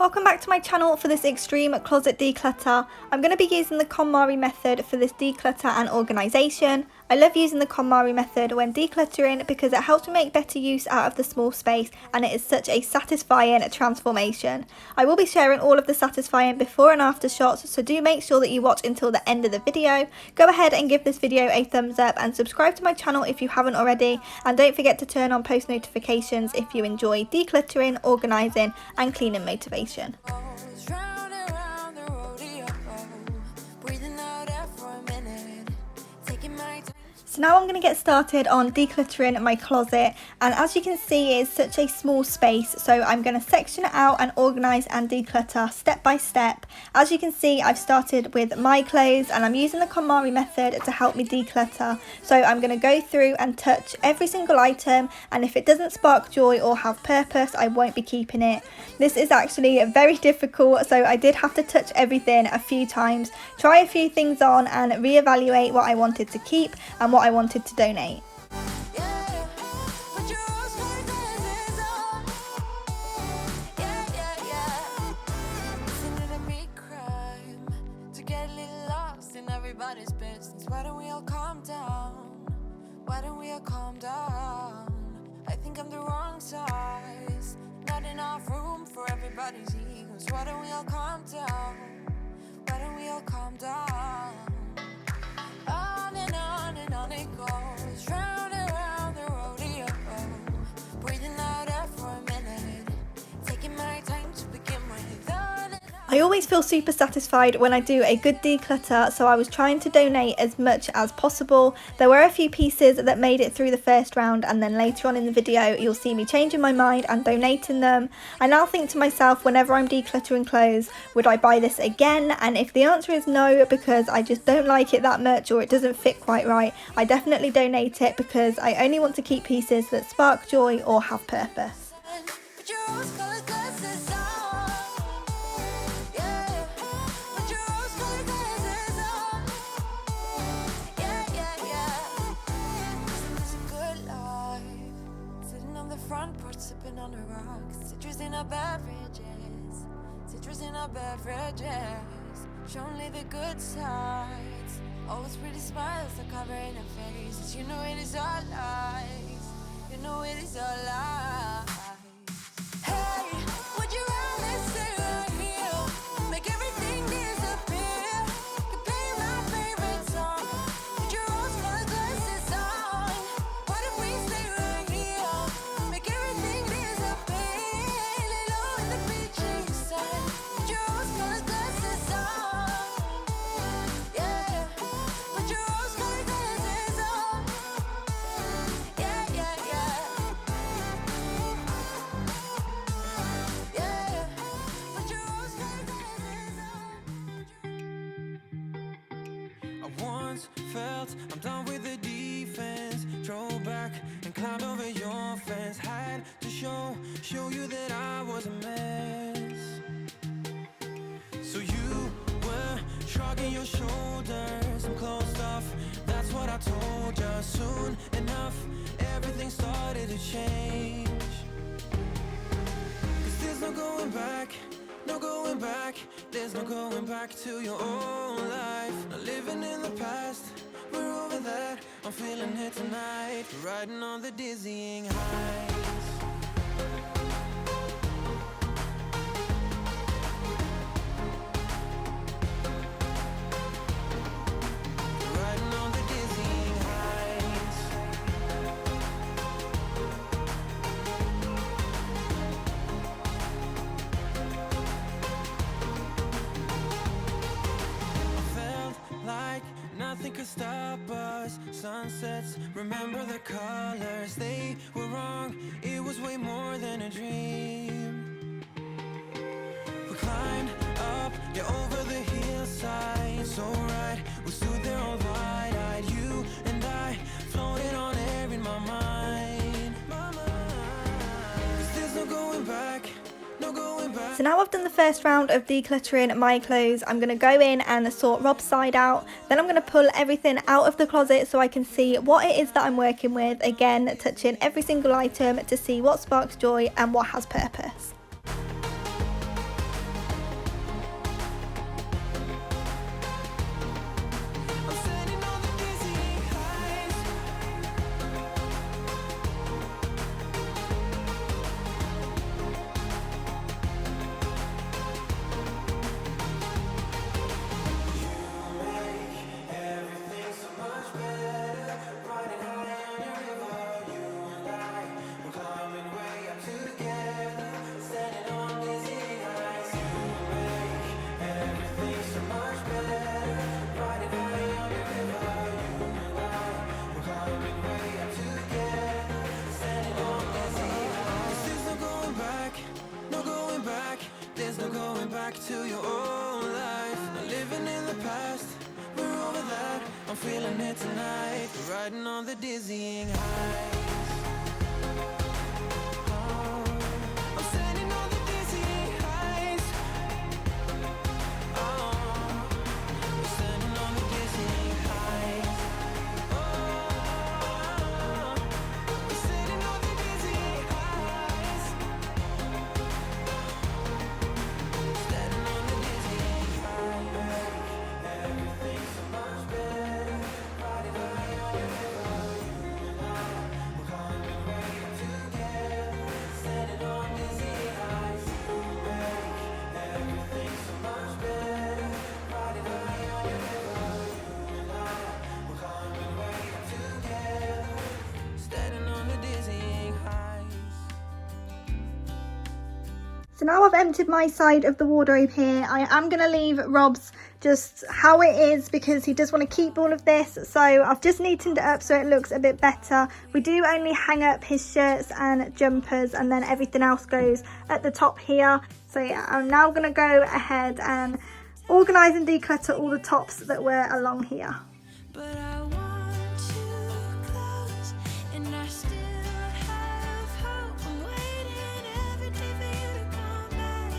Welcome back to my channel for this extreme closet declutter. I'm going to be using the KonMari method for this declutter and organisation. I love using the KonMari method when decluttering because it helps me make better use out of the small space, and it is such a satisfying transformation. I will be sharing all of the satisfying before and after shots, so do make sure that you watch until the end of the video. Go ahead and give this video a thumbs up and subscribe to my channel if you haven't already, and don't forget to turn on post notifications if you enjoy decluttering, organising and cleaning motivation. So now I'm going to get started on decluttering my closet, and as you can see, it's such a small space, so I'm going to section it out and organise and declutter step by step. As you can see, I've started with my clothes and I'm using the KonMari method to help me declutter. So I'm going to go through and touch every single item, and if it doesn't spark joy or have purpose, I won't be keeping it. This is actually very difficult, so I did have to touch everything a few times, try a few things on and reevaluate what I wanted to keep and what I wanted to donate. Everybody's business. Why don't we all calm down? Why don't we all calm down? I think I'm the wrong size. Not enough room for everybody's egos. Why don't we all calm down? Why don't we all calm down? On and on it goes, round and round the rodeo. Breathing out air for a minute, taking my time to begin with. I always feel super satisfied when I do a good declutter, so I was trying to donate as much as possible. There were a few pieces that made it through the first round, and then later on in the video you'll see me changing my mind and donating them. I now think to myself, whenever I'm decluttering clothes, would I buy this again? And if the answer is no, because I just don't like it that much or it doesn't fit quite right, I definitely donate it because I only want to keep pieces that spark joy or have purpose. Sipping on the rocks, citrus in our beverages, citrus in our beverages. Show only the good sides. Always pretty smiles are covering our faces. You know it is all lies. You know it is all lies. Hey, would you rather stay right here? Make everything disappear. You play my favorite song. Put your rose-colored glasses on. What if we stay right here? Make everything disappear. Lay low in the beaching sun. Put your rose-colored glasses on. Yeah, put your rose-colored glasses on. Yeah, yeah, yeah. Yeah, put your rose-colored glasses on. I once felt I'm done with the defense. Drove back and climbed over your fence. Had to show you that I was a mess. So you were shrugging your shoulders. I'm closed off, that's what I told you. Soon enough, everything started to change. 'Cause there's no going back, no going back. There's no going back to your old life. Not living in the past, we're over that. I'm feeling it tonight, riding on the dizzying heights. Riding on the dizzying heights. Felt like nothing could stop us. Sunsets, remember the colors. They were wrong, it was way more than a dream. We climbed up, yeah, over the hillside. So right, we stood there all wide-eyed. You and I floated on air in my mind. 'Cause there's no going back, no going back. So now I've done the first round of decluttering my clothes, I'm going to go in and sort Rob's side out. Then I'm going to pull everything out of the closet so I can see what it is that I'm working with. Again, touching every single item to see what sparks joy and what has purpose. back to your old life. Not living in the past, we're over that. I'm feeling it tonight. We're riding on the dizzying highs. I'm standing on the dizzying highs. We're standing on the dizzying highs. We're standing on the dizzying highs. Standing on the dizzying highs. Everything's so much better. Riding high on your river. You and I, we're climbing right up together. Standing on dizzying highs. Everything's so much better. Riding high on your river. You and I, we're climbing right up together. Standing on the dizzying heights. So now I've emptied my side of the wardrobe here. I am going to leave Rob's just how it is because he does want to keep all of this. So I've just neatened it up so it looks a bit better. We do only hang up his shirts and jumpers, and then everything else goes at the top here. So yeah, I'm now going to go ahead and organise and declutter all the tops that were along here. But I want you close, and I still have hope. I'm waiting every day for you to come back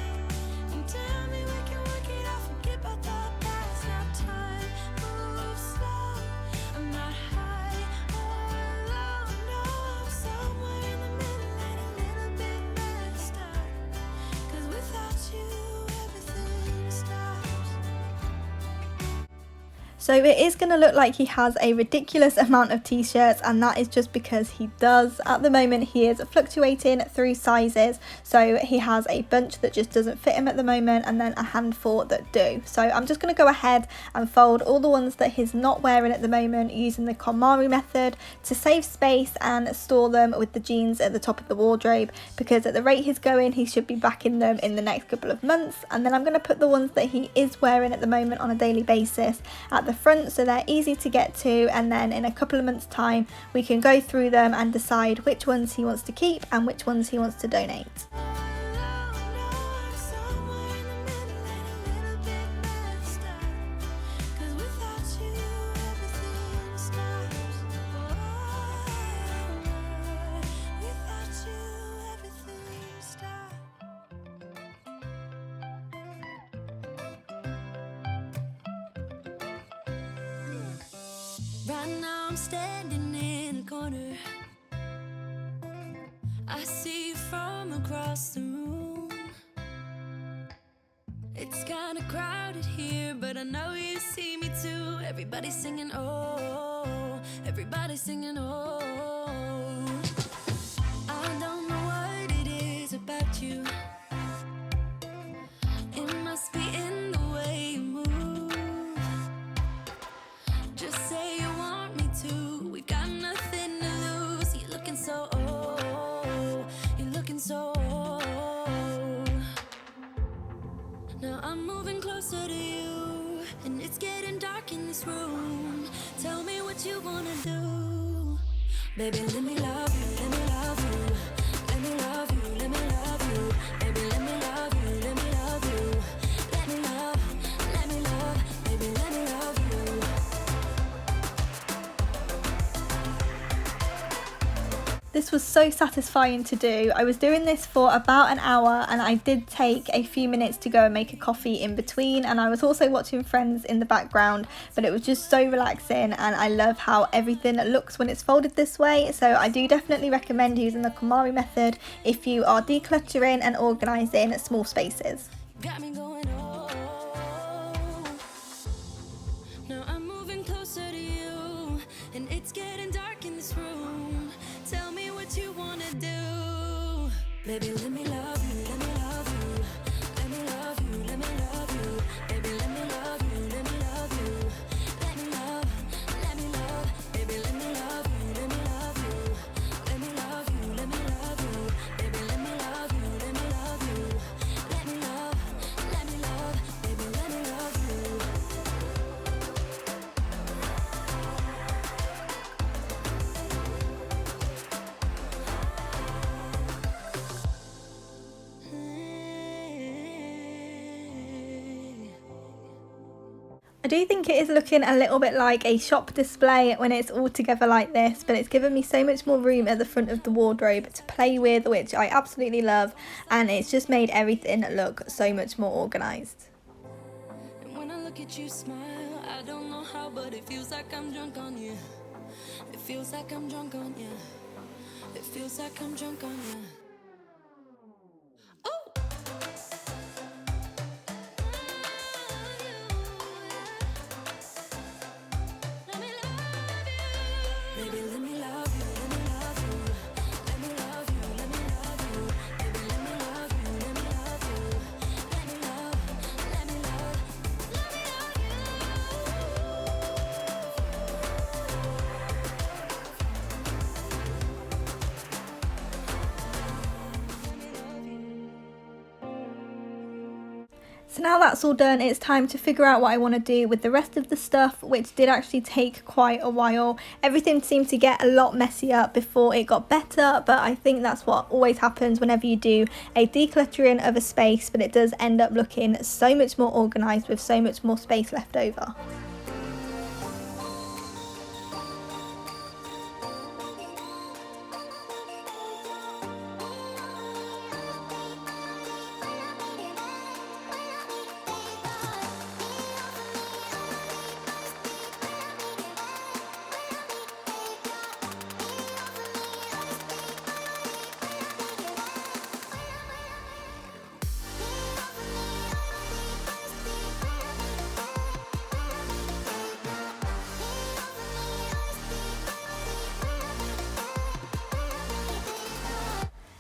and tell me we can work it out, forget about the past. Now time moves slow. I'm not high or low, no, I'm somewhere in the middle and a little bit messed up. 'Cause without you, everything stops. So it is going to look like he has a ridiculous amount of t-shirts, and that is just because he does. At the moment he is fluctuating through sizes, so he has a bunch that just doesn't fit him at the moment and then a handful that do. So I'm just going to go ahead and fold all the ones that he's not wearing at the moment using the KonMari method to save space and store them with the jeans at the top of the wardrobe, because at the rate he's going he should be back in them in the next couple of months. And then I'm going to put the ones that he is wearing at the moment on a daily basis at the front so they're easy to get to, and then in a couple of months time we can go through them and decide which ones he wants to keep and which ones he wants to donate. Right now I'm standing in a corner. I see you from across the room. It's kinda crowded here, but I know you see me too. Everybody's singing oh, everybody's singing oh. I don't know what it is about you. It must be in the way you move. Just say you want me to. We got nothing to lose. You're looking so old. You're looking so old. Now I'm moving closer to you, and it's getting dark in this room. Tell me what you wanna do. Baby, let me love you, let me love you. Let me love you, let me love you. Baby, let me love you, let me love you. Let me love, baby, let me love you. This was so satisfying to do. I was doing this for about an hour and I did take a few minutes to go and make a coffee in between, and I was also watching Friends in the background, but it was just so relaxing and I love how everything looks when it's folded this way. So I do definitely recommend using the KonMari method if you are decluttering and organising small spaces. Got me going oh. Now I'm moving closer to you, and it's getting dark in this room. Tell me what you wanna do. Baby, let me love you, let me love you. Let me love you, let me love you. Baby, let me love you, let me love you. Let me love, baby, let me love you, let me love you. Let me love you, let me love you. Baby, let me love you, let me love you. Let me love, baby, let me love you. I do think it is looking a little bit like a shop display when it's all together like this, but it's given me so much more room at the front of the wardrobe to play with, which I absolutely love, and it's just made everything look so much more organised. And when I look at you smile, I don't know how, but it feels like I'm drunk on you. It feels like I'm drunk on you. It feels like I'm drunk on you. Oh! Let me love you. Baby, let me love you, let me love you. Let me love you, let me love you. Baby, let me love you, let me love you. Let me love, let me love, let me love you. So now that's all done, it's time to figure out what I want to do with the rest of the stuff, which did actually take quite a while. Everything seemed to get a lot messier before it got better, but I think that's what always happens whenever you do a decluttering of a space, but it does end up looking so much more organised with so much more space left over.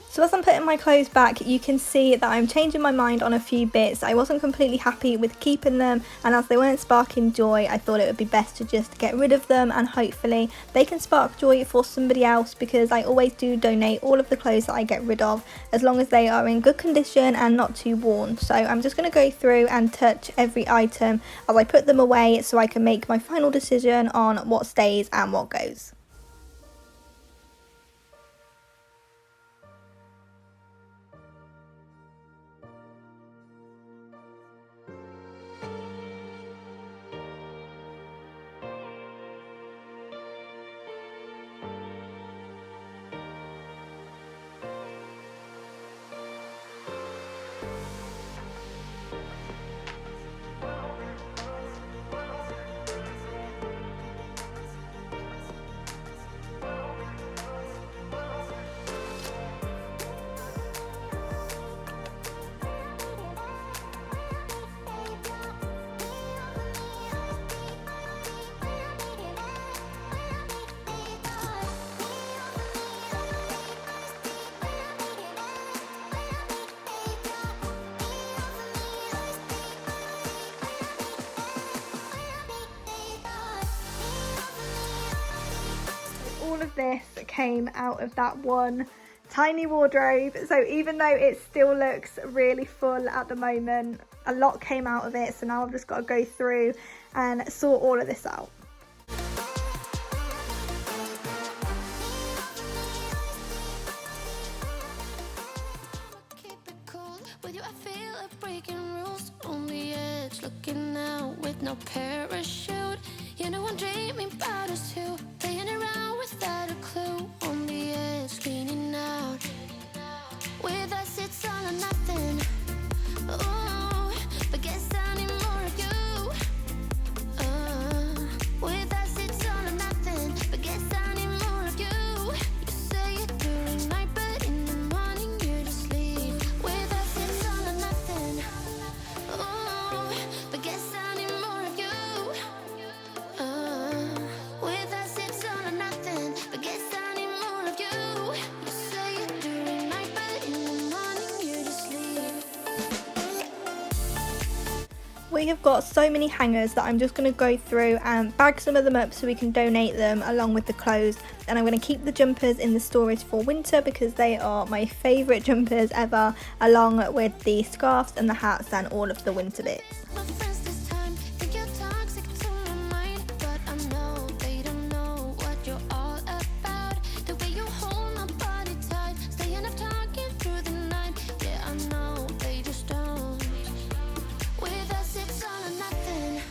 So as I'm putting my clothes back, you can see that I'm changing my mind on a few bits. I wasn't completely happy with keeping them, and as they weren't sparking joy, I thought it would be best to just get rid of them, and hopefully they can spark joy for somebody else, because I always do donate all of the clothes that I get rid of, as long as they are in good condition and not too worn. So I'm just going to go through and touch every item as I put them away, so I can make my final decision on what stays and what goes. All of this came out of that one tiny wardrobe, so even though it still looks really full at the moment, a lot came out of it, so now I've just got to go through and sort all of this out. Keep it cool with you, I feel like breaking rules on the edge, looking out with no parachute. You know I'm dreaming about us two, playing around without a clue. On the edge, leaning out. With us it's all or nothing. Oh, but guess I need more of you. With us it's all or nothing, but guess I need more of you. You say it during night, but in the morning you just leave. With us it's all or nothing. Oh, but guess I need more of you. With us it's all or nothing, but guess I need more of you. You say it during night, but in the morning you just leave. We have got so many hangers that I'm just going to go through and bag some of them up so we can donate them along with the clothes, and I'm going to keep the jumpers in the storage for winter because they are my favourite jumpers ever, along with the scarves and the hats and all of the winter bits. My friends this time think you're toxic to my mind, but I know they don't know what you're all about. The way you hold my body tight, staying up talking through the night. Yeah, I know they just don't. With us it's all or nothing.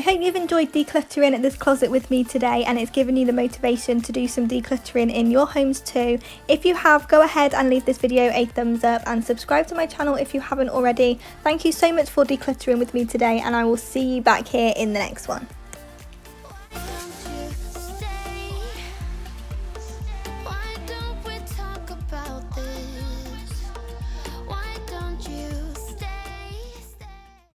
hope you've enjoyed decluttering this closet with me today, and it's given you the motivation to do some decluttering in your homes too. If you have, go ahead and leave this video a thumbs up and subscribe to my channel if you haven't already. Thank you so much for decluttering with me today, and I will see you back here in the next one.